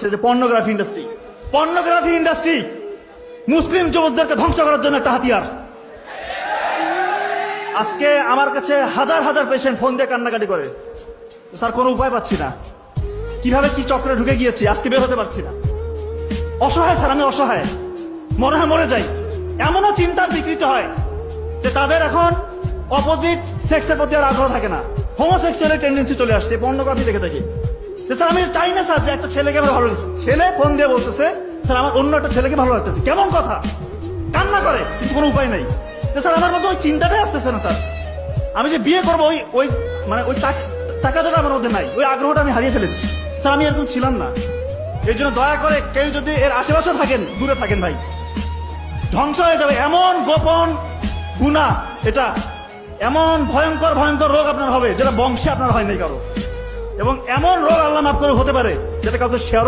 হচ্ছে যে pornography industry মুসলিম যুবকদেরকে ধ্বংস করার জন্য একটা হাতিয়ার। আজকে আমার কাছে হাজার হাজার পেশেন্ট ফোন দিয়ে কান্নাকাটি করে, স্যার কোনো উপায় পাচ্ছি না, কিভাবে কি চক্রে ঢুকে গিয়েছি, আজকে বের হতে পারছি না, অসহায় স্যার, আমি অসহায়, মনে হয় মরে যাই। এমনও চিন্তার বিকৃত হয় যে তাদের এখন অপোজিট সেক্সের প্রতি আর আগ্রহ থাকে না, হোমোসেক্সুয়াল টেন্ডেন্সি চলে আসছে পর্নোগ্রাফি দেখে দেখে। স্যার আমি চাই না স্যার যে একটা ছেলেকে আমার ভালো লাগছে, ছেলে ফোন দিয়ে বলতেছে স্যার আমার অন্য একটা ছেলেকে ভালো লাগতেছে, কেমন কথা, কান্না করে কিন্তু কোনো উপায় নাই। স্যার আমার মধ্যে ওই চিন্তাটাই আসতেছে না স্যার, আমি যে বিয়ে করবো ওই মানে ওই টাকাটা আমার মধ্যে নাই, ওই আগ্রহটা আমি হারিয়ে ফেলেছি। স্যার আমি এরকম ছিলাম না, এই জন্য দয়া করে কেউ যদি এর আশেপাশে থাকেন দূরে থাকেন ভাই, ধ্বংস হয়ে যাবে। এমন গোপন গুনাহ এটা, এমন ভয়ঙ্কর ভয়ঙ্কর রোগ আপনার হবে যেটা বংশে আপনার হয় নাই কারো, এবং এমন রোগ আল্লাহ মাফ করে হতে পারে যেটা কাউকে শেয়ার